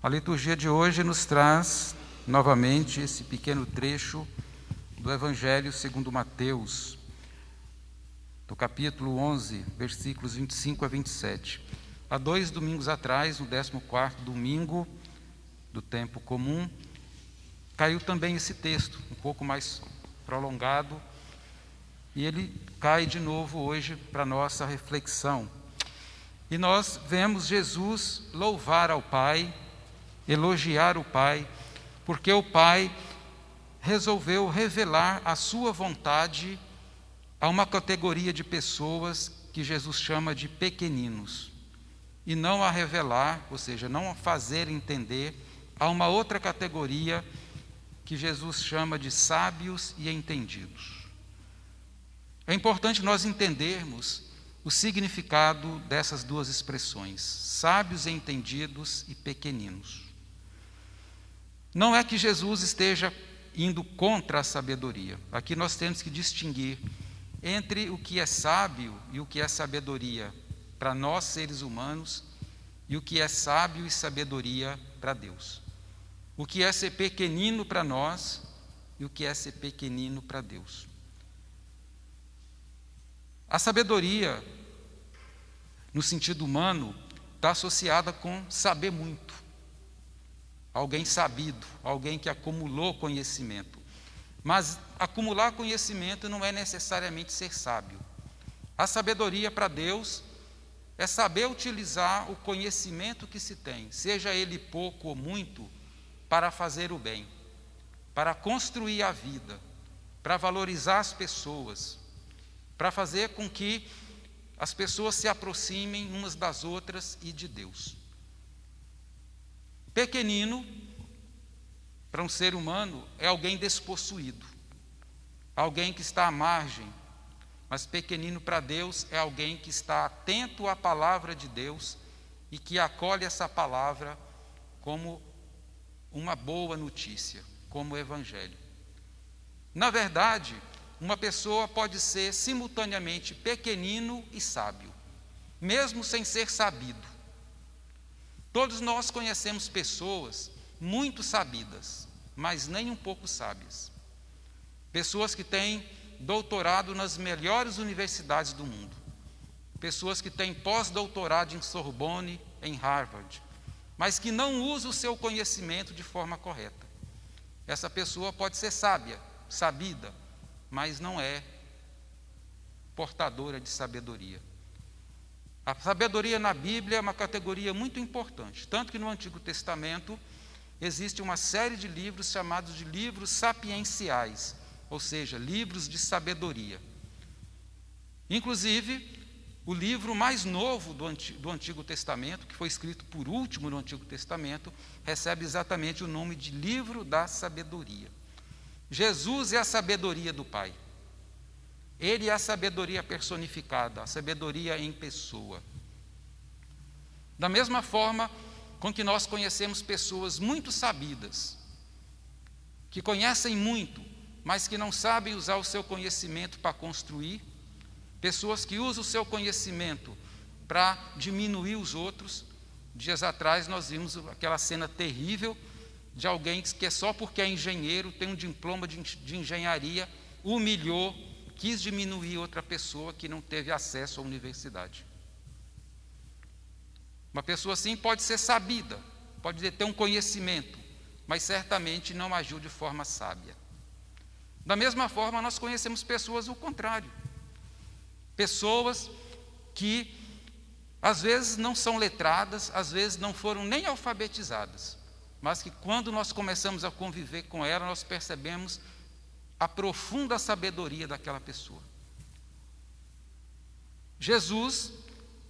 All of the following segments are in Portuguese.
A liturgia de hoje nos traz novamente esse pequeno trecho do Evangelho segundo Mateus, do capítulo 11, versículos 25 a 27. Há 2 domingos atrás, no 14º domingo do tempo comum, caiu também esse texto, um pouco mais prolongado, e ele cai de novo hoje para a nossa reflexão. E nós vemos Jesus louvar ao Pai, elogiar o Pai, porque o Pai resolveu revelar a sua vontade a uma categoria de pessoas que Jesus chama de pequeninos, e não a revelar, ou seja, não a fazer entender a uma outra categoria que Jesus chama de sábios e entendidos. É importante nós entendermos o significado dessas duas expressões, sábios e entendidos e pequeninos. Não é que Jesus esteja indo contra a sabedoria. Aqui nós temos que distinguir entre o que é sábio e o que é sabedoria para nós, seres humanos, e o que é sábio e sabedoria para Deus. O que é ser pequenino para nós e o que é ser pequenino para Deus. A sabedoria, no sentido humano, está associada com saber muito. Alguém sabido, alguém que acumulou conhecimento. Mas acumular conhecimento não é necessariamente ser sábio. A sabedoria para Deus é saber utilizar o conhecimento que se tem, seja ele pouco ou muito, para fazer o bem, para construir a vida, para valorizar as pessoas, para fazer com que as pessoas se aproximem umas das outras e de Deus. Pequenino, para um ser humano, é alguém despossuído, alguém que está à margem, mas pequenino para Deus é alguém que está atento à palavra de Deus e que acolhe essa palavra como uma boa notícia, como o Evangelho. Na verdade, uma pessoa pode ser simultaneamente pequenino e sábio, mesmo sem ser sabido. Todos nós conhecemos pessoas muito sabidas, mas nem um pouco sábias. Pessoas que têm doutorado nas melhores universidades do mundo. Pessoas que têm pós-doutorado em Sorbonne, em Harvard, mas que não usam o seu conhecimento de forma correta. Essa pessoa pode ser sábia, sabida, mas não é portadora de sabedoria. A sabedoria na Bíblia é uma categoria muito importante, tanto que no Antigo Testamento existe uma série de livros chamados de livros sapienciais, ou seja, livros de sabedoria. Inclusive, o livro mais novo do Antigo Testamento, que foi escrito por último no Antigo Testamento, recebe exatamente o nome de Livro da Sabedoria. Jesus é a sabedoria do Pai. Ele é a sabedoria personificada, a sabedoria em pessoa. Da mesma forma com que nós conhecemos pessoas muito sabidas, que conhecem muito, mas que não sabem usar o seu conhecimento para construir, pessoas que usam o seu conhecimento para diminuir os outros. Dias atrás nós vimos aquela cena terrível de alguém que é só porque é engenheiro, tem um diploma de engenharia, humilhou, quis diminuir outra pessoa que não teve acesso à universidade. Uma pessoa assim pode ser sabida, pode ter um conhecimento, mas certamente não agiu de forma sábia. Da mesma forma, nós conhecemos pessoas o contrário. Pessoas que às vezes não são letradas, às vezes não foram nem alfabetizadas, mas que quando nós começamos a conviver com ela, nós percebemos a profunda sabedoria daquela pessoa. Jesus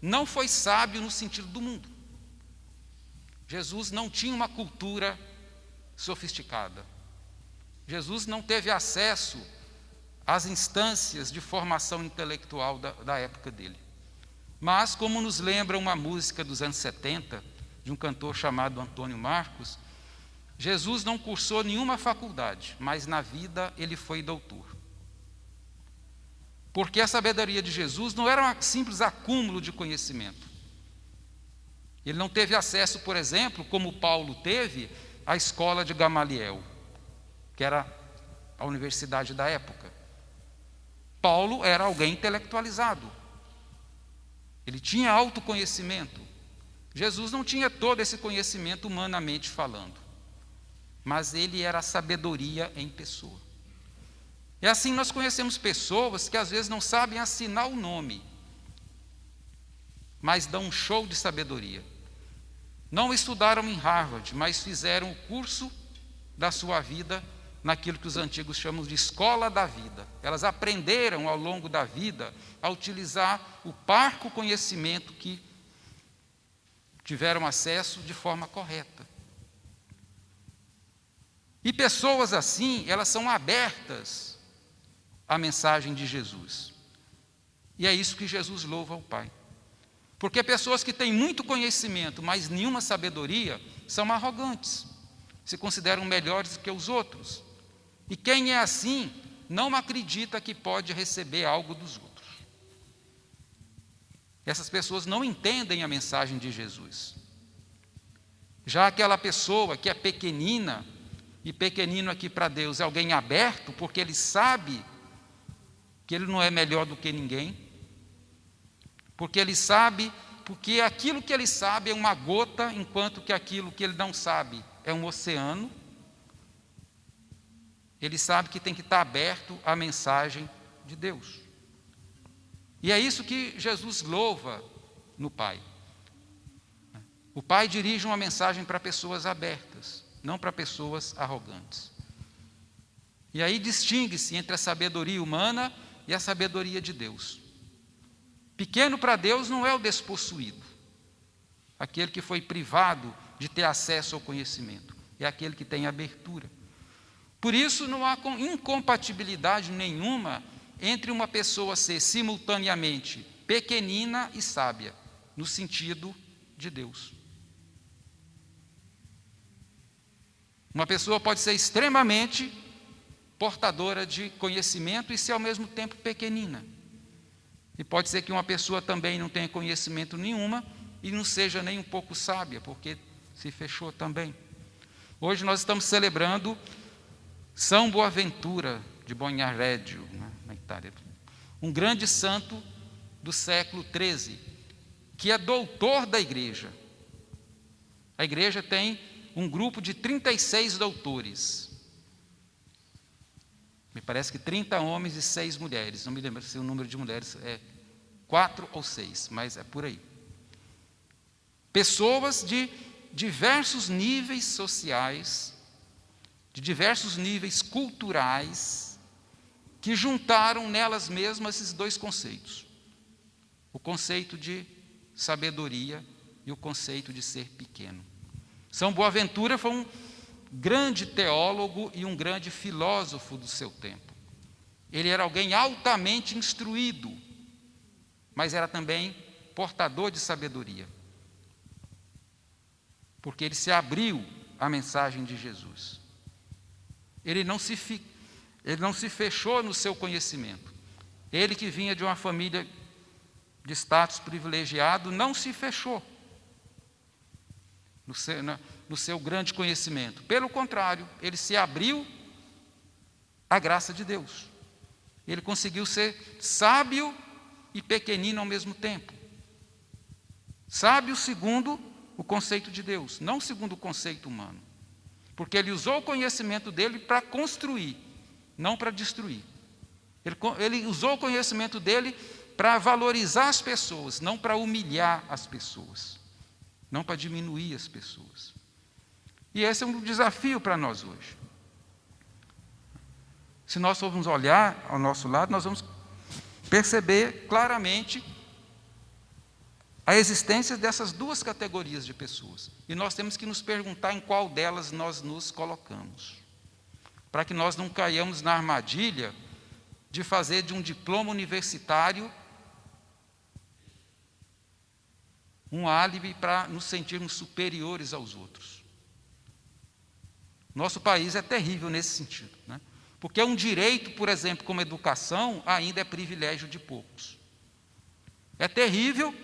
não foi sábio no sentido do mundo. Jesus não tinha uma cultura sofisticada. Jesus não teve acesso às instâncias de formação intelectual da época dele. Mas, como nos lembra uma música dos anos 70, de um cantor chamado Antônio Marcos, Jesus não cursou nenhuma faculdade, mas na vida ele foi doutor. Porque a sabedoria de Jesus não era um simples acúmulo de conhecimento. Ele não teve acesso, por exemplo, como Paulo teve, à escola de Gamaliel, que era a universidade da época. Paulo era alguém intelectualizado. Ele tinha autoconhecimento. Jesus não tinha todo esse conhecimento humanamente falando, mas ele era a sabedoria em pessoa. E assim nós conhecemos pessoas que às vezes não sabem assinar o nome, mas dão um show de sabedoria. Não estudaram em Harvard, mas fizeram o curso da sua vida naquilo que os antigos chamam de escola da vida. Elas aprenderam ao longo da vida a utilizar o parco conhecimento que tiveram acesso de forma correta. E pessoas assim, elas são abertas à mensagem de Jesus. E é isso que Jesus louva ao Pai. Porque pessoas que têm muito conhecimento, mas nenhuma sabedoria, são arrogantes, se consideram melhores que os outros. E quem é assim, não acredita que pode receber algo dos outros. Essas pessoas não entendem a mensagem de Jesus. Já aquela pessoa que é pequenina, e pequenino aqui para Deus é alguém aberto, porque ele sabe que ele não é melhor do que ninguém, porque ele sabe, porque aquilo que ele sabe é uma gota, enquanto que aquilo que ele não sabe é um oceano. Ele sabe que tem que estar aberto à mensagem de Deus. E é isso que Jesus louva no Pai. O Pai dirige uma mensagem para pessoas abertas, não para pessoas arrogantes. E aí distingue-se entre a sabedoria humana e a sabedoria de Deus. Pequeno para Deus não é o despossuído, aquele que foi privado de ter acesso ao conhecimento, é aquele que tem abertura. Por isso não há incompatibilidade nenhuma entre uma pessoa ser simultaneamente pequenina e sábia, no sentido de Deus. Uma pessoa pode ser extremamente portadora de conhecimento e ser ao mesmo tempo pequenina. E pode ser que uma pessoa também não tenha conhecimento nenhuma e não seja nem um pouco sábia, porque se fechou também. Hoje nós estamos celebrando São Boaventura de Bonhareggio, na Itália, um grande santo do século XIII, que é doutor da igreja. A igreja tem um grupo de 36 doutores. Me parece que 30 homens e 6 mulheres. Não me lembro se o número de mulheres é 4 ou 6, mas é por aí. Pessoas de diversos níveis sociais, de diversos níveis culturais, que juntaram nelas mesmas esses dois conceitos. O conceito de sabedoria e o conceito de ser pequeno. São Boaventura foi um grande teólogo e um grande filósofo do seu tempo. Ele era alguém altamente instruído, mas era também portador de sabedoria, porque ele se abriu à mensagem de Jesus. Ele não se fechou no seu conhecimento. Ele, que vinha de uma família de status privilegiado, não se fechou no seu grande conhecimento. Pelo contrário, ele se abriu à graça de Deus. Ele conseguiu ser sábio e pequenino ao mesmo tempo. Sábio segundo o conceito de Deus, não segundo o conceito humano. Porque ele usou o conhecimento dele para construir, não para destruir. Ele usou o conhecimento dele para valorizar as pessoas, não para humilhar as pessoas, não para diminuir as pessoas. E esse é um desafio para nós hoje. Se nós formos olhar ao nosso lado, nós vamos perceber claramente a existência dessas duas categorias de pessoas. E nós temos que nos perguntar em qual delas nós nos colocamos, para que nós não caiamos na armadilha de fazer de um diploma universitário um álibi para nos sentirmos superiores aos outros. Nosso país é terrível nesse sentido, né? Porque um direito, por exemplo, como educação, ainda é privilégio de poucos. É terrível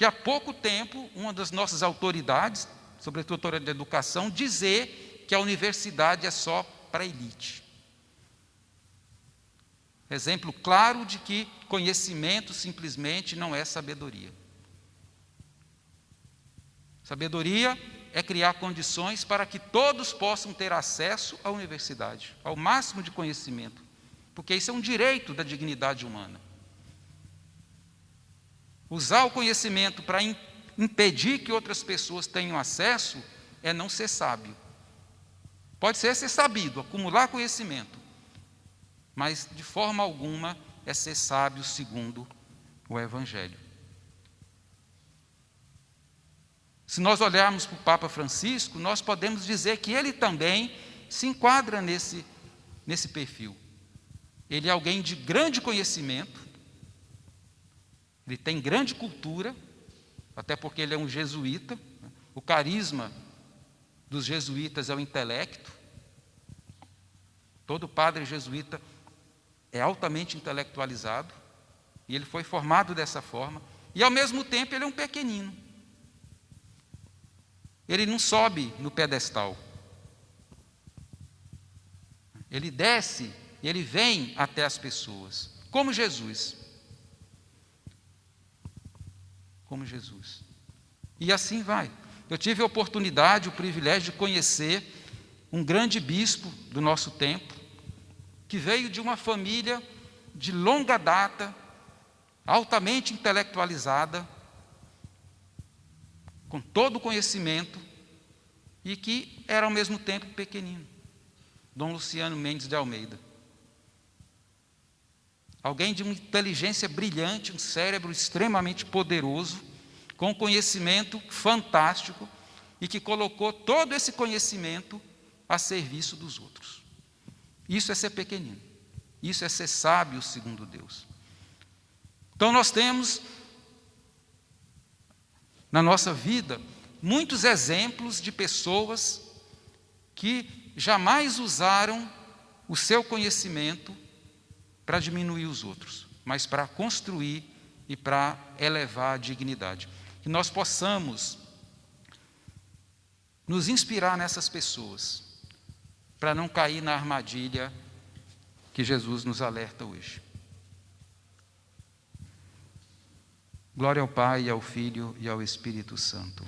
que há pouco tempo uma das nossas autoridades, sobretudo a autoridade da educação, dizer que a universidade é só para a elite. Exemplo claro de que conhecimento simplesmente não é sabedoria. Sabedoria é criar condições para que todos possam ter acesso à universidade, ao máximo de conhecimento, porque isso é um direito da dignidade humana. Usar o conhecimento para impedir que outras pessoas tenham acesso é não ser sábio. Pode ser sabido, acumular conhecimento, mas de forma alguma é ser sábio segundo o Evangelho. Se nós olharmos para o Papa Francisco, nós podemos dizer que ele também se enquadra nesse perfil. Ele é alguém de grande conhecimento, ele tem grande cultura, até porque ele é um jesuíta. O carisma dos jesuítas é o intelecto. Todo padre jesuíta é altamente intelectualizado, e ele foi formado dessa forma, e ao mesmo tempo ele é um pequenino. Ele não sobe no pedestal. Ele desce e ele vem até as pessoas, como Jesus. Como Jesus. E assim vai. Eu tive a oportunidade, o privilégio de conhecer um grande bispo do nosso tempo, que veio de uma família de longa data, altamente intelectualizada, com todo o conhecimento, e que era ao mesmo tempo pequenino. Dom Luciano Mendes de Almeida. Alguém de uma inteligência brilhante, um cérebro extremamente poderoso, com conhecimento fantástico, e que colocou todo esse conhecimento a serviço dos outros. Isso é ser pequenino. Isso é ser sábio segundo Deus. Então nós temos na nossa vida muitos exemplos de pessoas que jamais usaram o seu conhecimento para diminuir os outros, mas para construir e para elevar a dignidade. Que nós possamos nos inspirar nessas pessoas, para não cair na armadilha que Jesus nos alerta hoje. Glória ao Pai, ao Filho e ao Espírito Santo.